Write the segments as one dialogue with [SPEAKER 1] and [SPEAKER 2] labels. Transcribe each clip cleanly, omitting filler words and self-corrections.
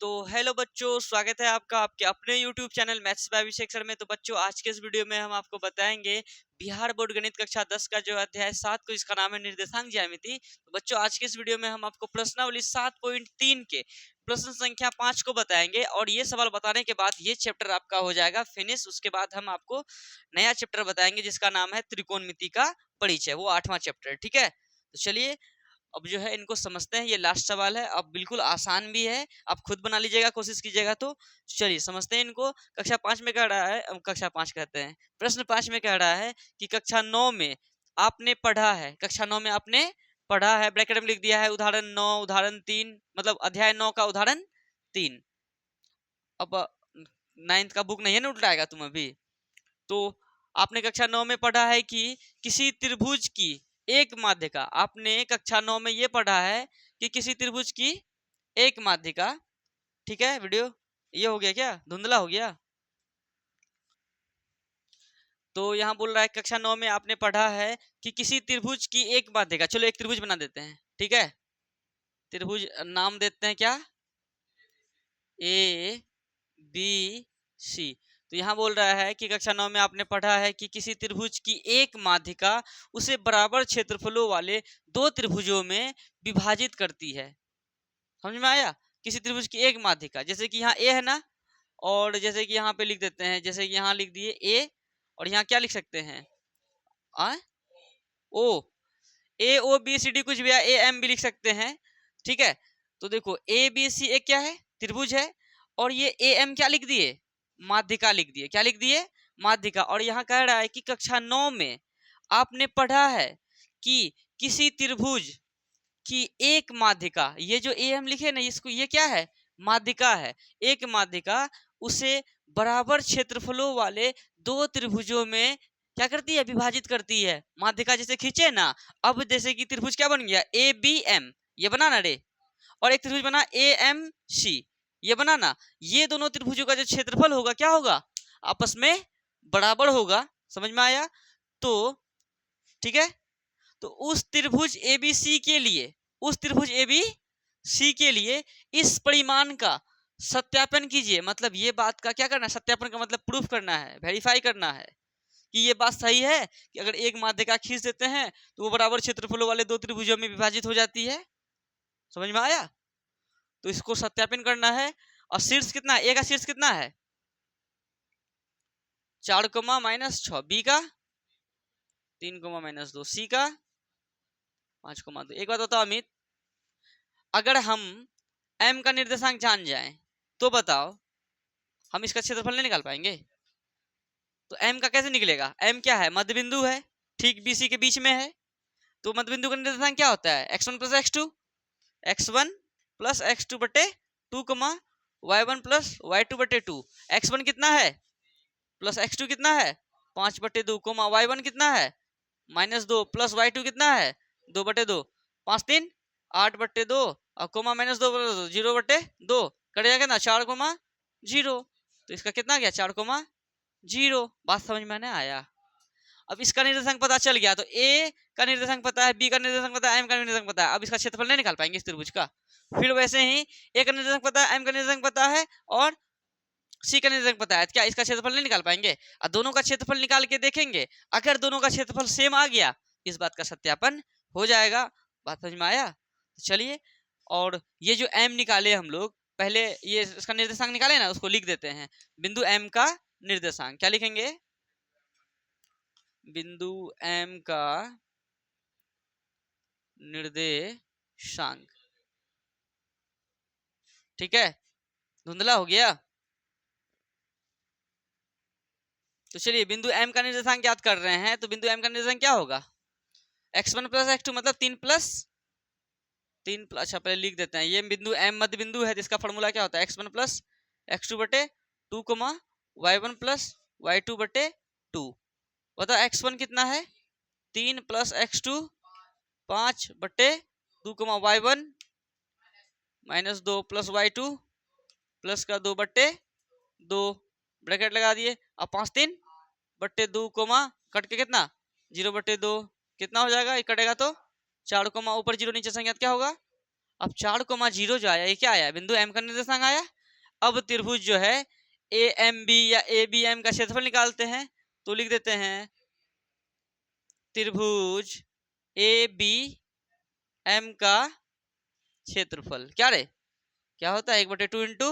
[SPEAKER 1] तो हेलो बच्चों, स्वागत है आपका आपके अपने YouTube channel maths by Abhishek sir में। तो बच्चों, आज के इस वीडियो में हम आपको बताएंगे बिहार बोर्ड गणित कक्षा 10 का जो अध्याय 7 को इसका नाम है निर्देशांक ज्यामिति। तो बच्चों, आज के इस वीडियो में हम आपको प्रश्नावली 7.3 के प्रश्न संख्या 5 को बताएंगे और ये सवाल बताने के बाद ये चैप्टर आपका हो जाएगा फिनिश। उसके बाद हम आपको नया चैप्टर बताएंगे जिसका नाम है त्रिकोणमिति का परिचय, वो 8वां चैप्टर। ठीक है, तो चलिए अब जो है इनको समझते हैं। ये लास्ट सवाल है, अब बिल्कुल आसान भी है, आप खुद बना लीजिएगा, कोशिश कीजिएगा। तो चलिए समझते हैं इनको। कक्षा 5 में कह रहा है, कक्षा 5 कहते हैं, प्रश्न 5 में कह रहा है कि कक्षा 9 में आपने पढ़ा है, कक्षा 9 में आपने पढ़ा है, ब्रैकेट में लिख दिया है उदाहरण 9 उदाहरण 3, मतलब अध्याय 9 का उदाहरण 3। अब 9th का बुक नहीं है ना, उल्टाएगा तुम अभी। तो आपने कक्षा 9 में पढ़ा है कि किसी त्रिभुज की एक माध्यिका, आपने कक्षा 9 में ये पढ़ा है कि किसी त्रिभुज की एक माध्यिका। ठीक है, वीडियो ये हो गया क्या, धुंधला हो गया? तो यहाँ बोल रहा है कक्षा 9 में आपने पढ़ा है कि किसी त्रिभुज की एक माध्यिका। चलो एक त्रिभुज बना देते हैं, ठीक है। त्रिभुज नाम देते हैं क्या, ए बी सी। तो यहाँ बोल रहा है कि कक्षा 9 में आपने पढ़ा है कि किसी त्रिभुज की एक माध्यिका उसे बराबर क्षेत्रफलों वाले दो त्रिभुजों में विभाजित करती है। समझ में आया? किसी त्रिभुज की एक माध्यिका, जैसे कि यहाँ ए है ना, और जैसे कि यहाँ पे लिख देते हैं, जैसे कि यहाँ लिख दिए ए, और यहाँ क्या लिख सकते हैं, ओ, ए ओ बी सी डी कुछ भी, ए एम भी लिख सकते हैं। ठीक है, तो देखो ए बी सी एक क्या है, त्रिभुज है, और ये ए एम क्या लिख दिए, माध्यिका लिख दिए। क्या लिख दिए, माध्यिका। और यहाँ कह रहा है कि कक्षा 9 में आपने पढ़ा है कि किसी त्रिभुज की एक माध्यिका, ये जो ए एम लिखे ना, इसको ये क्या है, माध्यिका है, एक माध्यिका उसे बराबर क्षेत्रफलों वाले दो त्रिभुजों में क्या करती है, विभाजित करती है। माध्यिका जैसे खींचे ना, अब जैसे कि त्रिभुज क्या बन गया, ए बी एम, ये बना ना रे, और एक त्रिभुज बना ए एम सी, ये बना ना। ये दोनों त्रिभुजों का जो क्षेत्रफल होगा क्या होगा, आपस में बराबर होगा। समझ में आया? तो ठीक है, तो उस त्रिभुज ए बी सी के लिए, उस त्रिभुज ए बी सी के लिए इस परिमाण का सत्यापन कीजिए। मतलब ये बात का क्या करना है, सत्यापन का मतलब प्रूफ करना है, वेरीफाई करना है कि ये बात सही है कि अगर एक माध्यिका खींच देते हैं तो वो बराबर क्षेत्रफलों वाले दो त्रिभुजों में विभाजित हो जाती है। समझ में आया? तो इसको सत्यापन करना है। और शीर्ष कितना, ए का शीर्ष कितना है, 4, -6, बी का 3, -2, सी का 5, 2। एक बात बताओ अमित, अगर हम m का निर्देशांक जान जाएं तो बताओ हम इसका क्षेत्रफल नहीं निकाल पाएंगे? तो m का कैसे निकलेगा, m क्या है, मध्य बिंदु है, ठीक BC के बीच में है। तो मध्य बिंदु का निर्देशांक क्या होता है, x1 + x2, x1 + x2 बटे 2, y1 + y2 बटे 2। x1 कितना है प्लस x2 कितना है, 5/2, y1 कितना है -2 प्लस y2 कितना है 2/2, 5 3 8/2, और कोमा -2/2 0/2, कट जाएगा ना 4, 0। तो इसका कितना गया 4, 0। बात समझ में नहीं आया? अब इसका निर्देशांक पता चल गया, तो ए का निर्देशांक पता है, बी का निर्देशांक पता है, एम का निर्देशांक पता है। अब इसका क्षेत्रफल नहीं निकाल पाएंगे इस त्रिभुज का। फिर वैसे ही ए का निर्देशांक पता है, एम का निर्देशांक पता है, और सी का निर्देशांक पता है, क्या इसका क्षेत्रफल नहीं निकाल पाएंगे? और दोनों का क्षेत्रफल निकाल के देखेंगे, अगर दोनों का क्षेत्रफल सेम आ गया, इस बात का सत्यापन हो जाएगा। बात समझ में आया? तो चलिए, और ये जो m निकाले हम लोग, पहले ये इसका निर्देशांक निकाले ना, उसको लिख देते हैं। बिंदु m का निर्देशांक क्या लिखेंगे, बिंदु m का निर्देशांक। ठीक है, धुंधला हो गया? तो चलिए बिंदु m का निर्देशांक ज्ञात कर रहे हैं। तो बिंदु m का निर्देशांक क्या होगा, x1 + x2, मतलब 3 + अच्छा पहले लिख देते हैं। ये बिंदु m मध्य बिंदु है, तो इसका फॉर्मूला क्या होता है, x1 + x2 बटे 2, y1 + y2 बटे 2। बताओ x1 कितना है, 3 + x2 5/2, y1 -2 + y2 प्लस का 2/2, ब्रैकेट लगा दिए। अब 5 3/2, कट के कितना 0/2, कितना हो जाएगा, ये कटेगा तो 4, ऊपर 0 नीचे संख्या क्या होगा। अब 4, 0 जो आया, ये क्या आया, बिंदु m का निर्देशांक आया। अब त्रिभुज जो है ए एम बी या ए बी एम का क्षेत्रफल निकालते हैं, तो लिख देते हैं त्रिभुज ए बी एम का क्षेत्रफल। क्या रे, क्या होता है 1/2 into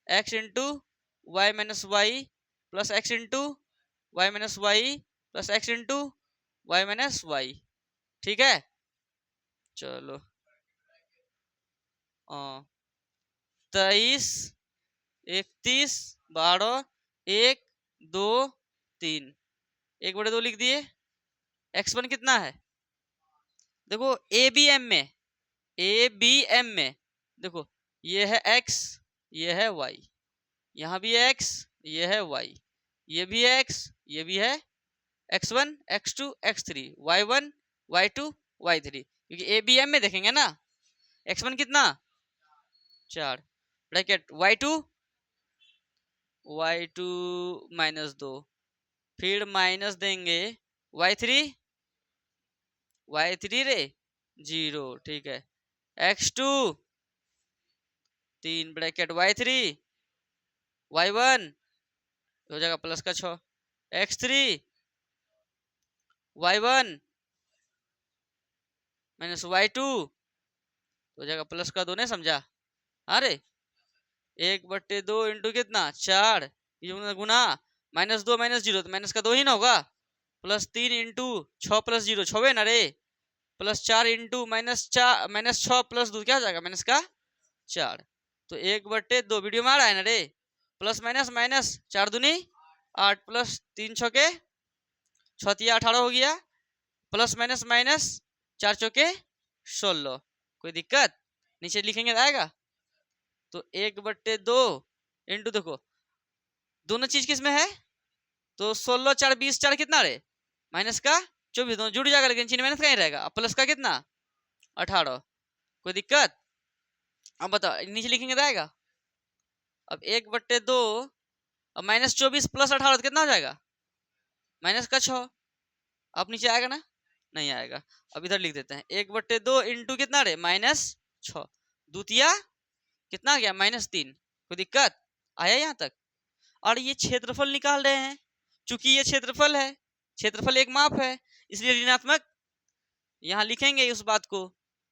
[SPEAKER 1] x into y minus y plus x into y minus y plus x into y minus y. ठीक है, चलो 23 31 12 1 2 3 1/2 लिख दिए। x1 कितना है, देखो ए बी एम में देखो ये है x, ये है y, यहाँ भी है x, ये है y, ये भी है x, ये भी है x1 x2 x3 y1 y2 y3, क्योंकि ए बी एम में देखेंगे ना x1 कितना 4 ब्रैकेट y2 -2, फिर माइनस देंगे y3 रे 0, ठीक है x2 3 ब्रैकेट y3 y1 हो जाएगा प्लस का 6 x3 y1 माइनस y2 हो जाएगा प्लस का 2, नहीं समझा। अरे 1/2 इंटू कितना 4 गुना -2 -0 तो माइनस का 2 ही ना होगा, प्लस 3 इंटू 6 + 0 6 ना रे, प्लस 4 इंटू -6 + 2 क्या हो जाएगा माइनस का 4, तो 1/2 वीडियो में आ रहा है ना रे, प्लस माइनस माइनस 4 दूनी 8 प्लस 3 छके 6 18 हो गया, प्लस माइनस माइनस 4 चौके 16, कोई दिक्कत, नीचे लिखेंगे तो आएगा। तो 1/2 इंटू देखो दोनों चीज किस में है, तो 16 4 20 4 कितना रे माइनस का 24, दोनों जुड़ जाएगा लेकिन चिन्ह माइनस का ही रहेगा, प्लस का कितना 18, कोई दिक्कत। अब बताओ नीचे लिखेंगे तो आएगा। अब 1/2 अब -24 + 18 तो कितना हो जाएगा माइनस का 6, अब नीचे आएगा ना, नहीं आएगा। अब इधर लिख देते हैं 1/2 इंटू कितना रे -6, द्वितीया कितना आ गया -3, कोई दिक्कत आया यहाँ तक। और ये क्षेत्रफल निकाल रहे हैं, चूंकि ये क्षेत्रफल है, क्षेत्रफल एक माप है, इसलिए ऋणात्मक यहाँ लिखेंगे उस बात को,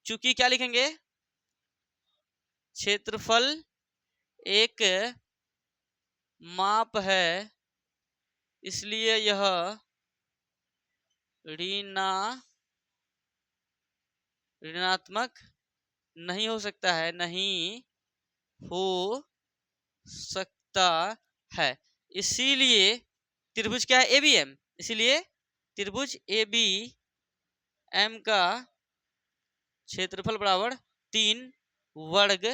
[SPEAKER 1] चूंकि क्या लिखेंगे क्षेत्रफल एक माप है इसलिए यह ऋणात्मक नहीं हो सकता है, नहीं हो सकता है। इसीलिए त्रिभुज क्या है ए बी एम, इसीलिए त्रिभुज ए बी एम का क्षेत्रफल बराबर 3 वर्ग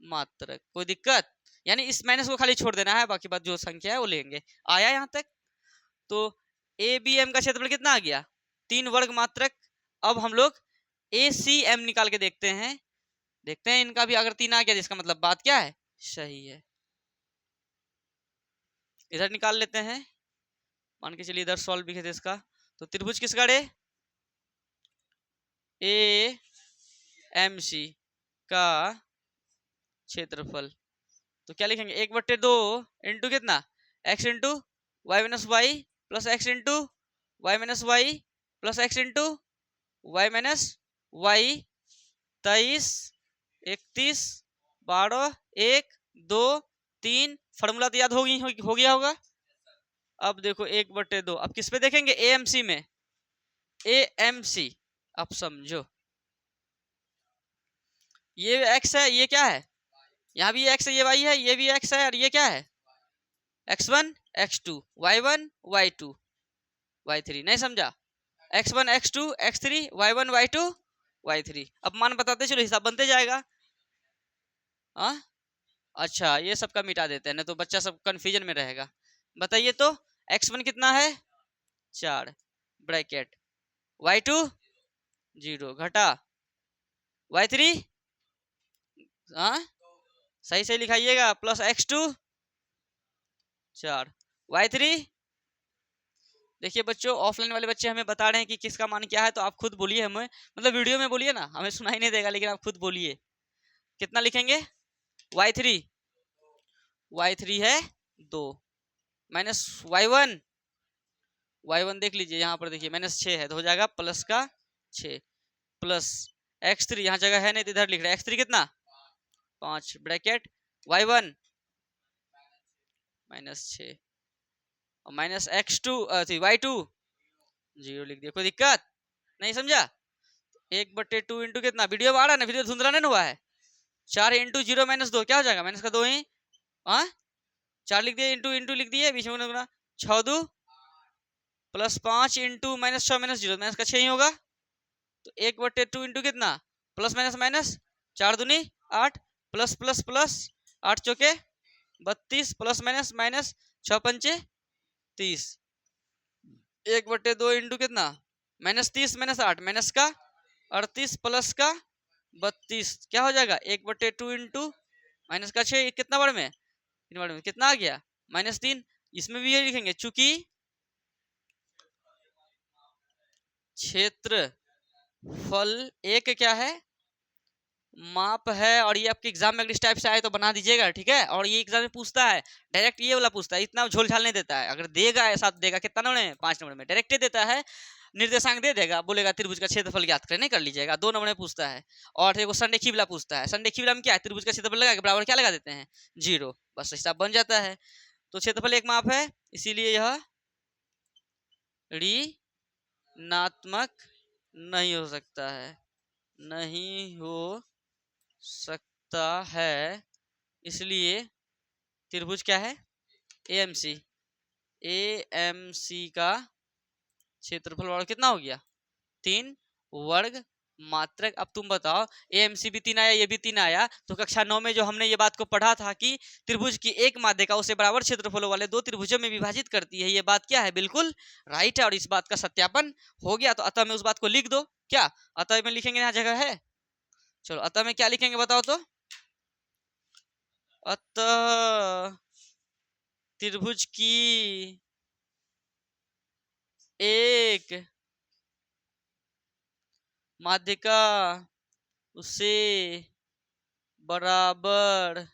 [SPEAKER 1] मात्रक, कोई दिक्कत, यानी इस माइनस को खाली छोड़ देना है, बाकी बात जो संख्या है वो लेंगे। आया यहाँ तक। तो ए बी एम का क्षेत्रफल कितना आ गया 3 वर्ग मात्रक। अब हम लोग ए सी एम निकाल के देखते हैं इनका भी अगर 3 आ गया जिसका मतलब बात क्या है सही है। इधर निकाल लेते हैं, मान के चलिए इधर सॉल्व भी है इसका। तो त्रिभुज किसका रे ए एम सी का क्षेत्रफल, तो क्या लिखेंगे 1/2 इंटू कितना x into y minus y plus x into y minus y plus x into y minus y 23 31 12 1 2 3, formula तो याद हो गया होगा। अब देखो 1/2, अब किस पे देखेंगे एएमसी में, एएमसी अब समझो ये x है, ये क्या है, यहाँ भी x है, ये y है, ये भी x है, और ये क्या है x1 x2 y1 y2 y3, नहीं समझा, x1 x2 x3 y1 y2 y3। अब मान बताते चलो हिसाब बनते जाएगा। हाँ अच्छा ये सबका मिटा देते हैं, नहीं तो बच्चा सब कंफ्यूजन में रहेगा। बताइए तो x1 कितना है 4 ब्रैकेट y2 0 घटा y3 हाँ सही से लिखाइएगा प्लस x2 4 y3। देखिए बच्चों ऑफलाइन वाले बच्चे हमें बता रहे हैं कि किसका मान क्या है, तो आप खुद बोलिए, हमें मतलब वीडियो में बोलिए ना, हमें सुनाई नहीं देगा, लेकिन आप खुद बोलिए कितना लिखेंगे y3 y3 है 2 माइनस y1 देख लीजिए यहाँ पर देखिए -6 है तो हो जाएगा प्लस का 6 प्लस x3 यहाँ जगह है नहीं तो इधर लिख रहे हैं x3 कितना 5 ब्रैकेट y1 -6 और माइनस x2 y2 0 लिख दिया। कोई दिक्कत नहीं समझा? 1/2 इंटू कितना वीडियो में आ रहा है ना, वीडियो धुंधला नहीं हुआ है। 4 इंटू 0 -2 क्या हो जाएगा माइनस का 2 ही 4 लिख दिए इंटू इंटू लिख दिए बीच में 6 2 प्लस 5 इंटू -6 -0 माइनस का 6 ही होगा। तो 1/2 इंटू कितना प्लस माइनस माइनस 4 दूनी 8 प्लस प्लस प्लस 8 चौके 32 प्लस माइनस माइनस 6 पंचे 30 1/2 इंटू कितना -30 -8 माइनस का 38 प्लस का 32 क्या हो जाएगा 1/2 इंटू माइनस का 6 कितना बार में 3 बार में कितना आ गया -3। इसमें भी यही लिखेंगे चूंकि क्षेत्रफल एक क्या है माप है और ये आपके एग्जाम में अगर इस टाइप से आए तो बना दीजिएगा ठीक है। और ये एग्जाम में पूछता है डायरेक्ट ये वाला पूछता है, इतना झोल झाल नहीं देता है। अगर देगा ऐसा देगा कितना नंबर में 5 नंबर में डायरेक्ट देता है, निर्देशांक दे देगा बोलेगा त्रिभुज का क्षेत्रफल ज्ञात करने कर लीजिएगा 2 नंबर में पूछता है। और देखो संरेखी वाला पूछता है, संरेखी वाला में क्या है त्रिभुज का क्षेत्रफल लगा के बराबर क्या लगा देते हैं 0 बस हिसाब बन जाता है। तो क्षेत्रफल एक माप है इसीलिए यह ऋणात्मक नहीं हो सकता है, नहीं हो सकता है इसलिए त्रिभुज क्या है AMC का क्षेत्रफल वर्ग कितना हो गया 3 वर्ग मात्रक। अब तुम बताओ AMC भी 3 आया ये भी 3 आया तो कक्षा 9 में जो हमने ये बात को पढ़ा था कि त्रिभुज की एक माध्यिका उसे बराबर क्षेत्रफलों वाले 2 त्रिभुजों में विभाजित करती है, ये बात क्या है बिल्कुल राइट है और इस बात का सत्यापन हो गया। तो अतः में उस बात को लिख दो, क्या अतः में लिखेंगे यहाँ जगह है, चलो अतः में क्या लिखेंगे बताओ तो। अतः त्रिभुज की एक माध्यिका उसे बराबर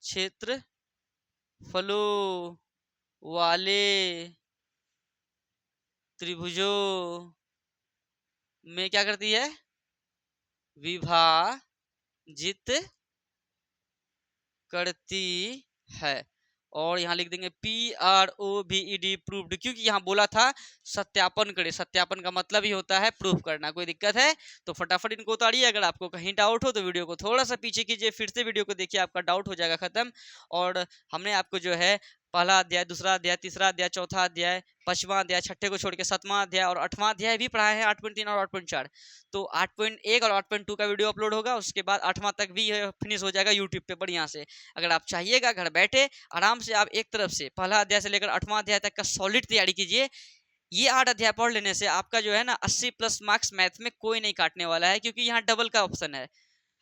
[SPEAKER 1] क्षेत्रफलों वाले त्रिभुजों में क्या करती है विभाजित करती है। और यहाँ लिख देंगे PROVED प्रूव्ड, क्योंकि यहाँ बोला था सत्यापन करे, सत्यापन का मतलब ही होता है प्रूफ करना। कोई दिक्कत है तो फटाफट इनको उतारिए, अगर आपको कहीं डाउट हो तो वीडियो को थोड़ा सा पीछे कीजिए, फिर से वीडियो को देखिए, आपका डाउट हो जाएगा खत्म। और हमने आपको जो है पहला अध्याय, दूसरा अध्याय, तीसरा अध्याय, चौथा अध्याय, पांचवा अध्याय, छठे को छोड़ के सातवां अध्याय और आठवां अध्याय भी पढ़ाए हैं 8.3 और 8.4। तो 8.1 और 8.2 का वीडियो अपलोड होगा, उसके बाद 8वां तक भी फिनिश हो जाएगा यूट्यूब पे बढ़िया से। अगर आप चाहिएगा घर बैठे आराम से आप एक तरफ से पहला अध्याय से लेकर 8वां अध्याय तक का सॉलिड तैयारी कीजिए। ये 8 अध्याय पढ़ लेने से आपका जो है ना 80+ मार्क्स मैथ में कोई नहीं काटने वाला है, क्योंकि यहाँ डबल का ऑप्शन है।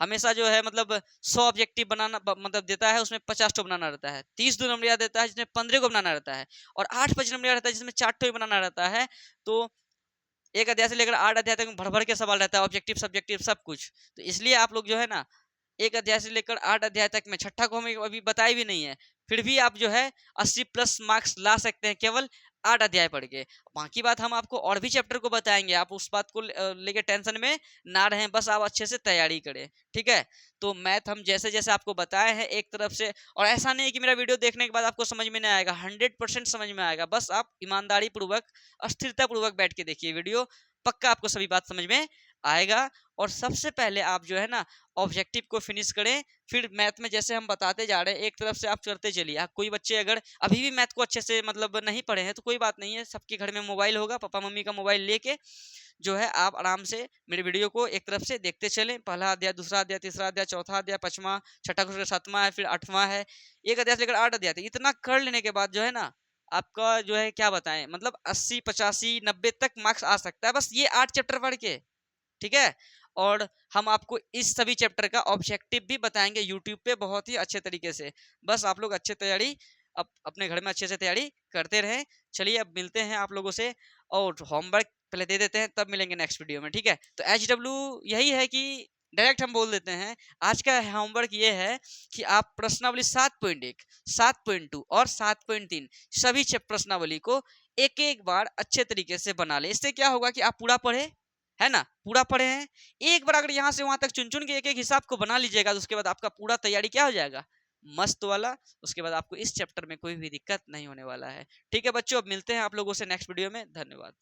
[SPEAKER 1] हमेशा जो है मतलब 100 ऑब्जेक्टिव बनाना मतलब देता है, उसमें 50 टो बनाना रहता है, 30 2 नंबर देता है जिसमें 15 को बनाना रहता है, और 8 25 नंबर रहता है जिसमें 4 टो ही बनाना रहता है। तो एक अध्याय से लेकर 8 अध्याय तक भर भर के सवाल रहता है, ऑब्जेक्टिव सब्जेक्टिव सब कुछ। तो इसलिए आप लोग जो है ना एक अध्याय से लेकर 8 अध्याय तक में, छठा को हमें अभी बताया भी नहीं है, फिर भी आप जो है 80+ मार्क्स ला सकते हैं केवल 8 अध्याय पढ़ के। बाकी बात हम आपको और भी चैप्टर को बताएंगे, आप उस बात को लेके टेंशन में ना रहें, बस आप अच्छे से तैयारी करें ठीक है। तो मैथ हम जैसे जैसे आपको बताए हैं एक तरफ से, और ऐसा नहीं है कि मेरा वीडियो देखने के बाद आपको समझ में नहीं आएगा, 100% समझ में आएगा। बस आप ईमानदारी पूर्वक स्थिरता पूर्वक बैठ के देखिए वीडियो, पक्का आपको सभी बात समझ में आएगा। और सबसे पहले आप जो है ना ऑब्जेक्टिव को फिनिश करें, फिर मैथ में जैसे हम बताते जा रहे हैं एक तरफ से आप करते चलिए। आप कोई बच्चे अगर अभी भी मैथ को अच्छे से मतलब नहीं पढ़े हैं तो कोई बात नहीं है, सबके घर में मोबाइल होगा, पापा मम्मी का मोबाइल लेके जो है आप आराम से मेरे वीडियो को एक तरफ से देखते चलें। पहला अध्याय, दूसरा अध्याय, तीसरा अध्याय, चौथा अध्याय, पांचवा, छठा को सातवां है, फिर 8वां है, एक अध्याय से लेकर 8 अध्याय तक। इतना कर लेने के बाद जो है ना आपका जो है क्या बताएं मतलब 80 85 90 तक मार्क्स आ सकता है, बस ये 8 चैप्टर पढ़ के ठीक है। और हम आपको इस सभी चैप्टर का ऑब्जेक्टिव भी बताएंगे यूट्यूब पे बहुत ही अच्छे तरीके से। बस आप लोग अच्छे तैयारी अपने घर में अच्छे से तैयारी करते रहें। चलिए अब मिलते हैं आप लोगों से, और होमवर्क पहले दे देते हैं तब मिलेंगे नेक्स्ट वीडियो में ठीक है। तो HW यही है कि डायरेक्ट हम बोल देते हैं आज का होमवर्क ये है कि आप प्रश्नावली 7.1, 7.2 और 7.3 सभी प्रश्नावली को एक एक बार अच्छे तरीके से बना ले। इससे क्या होगा कि आप पूरा पढ़े है ना, पूरा पढ़े हैं, एक बार अगर यहाँ से वहां तक चुन चुन के एक एक हिसाब को बना लीजिएगा तो उसके बाद आपका पूरा तैयारी क्या हो जाएगा, मस्त वाला। उसके बाद आपको इस चैप्टर में कोई भी दिक्कत नहीं होने वाला है। ठीक है बच्चों, अब मिलते हैं आप लोगों से नेक्स्ट वीडियो में। धन्यवाद।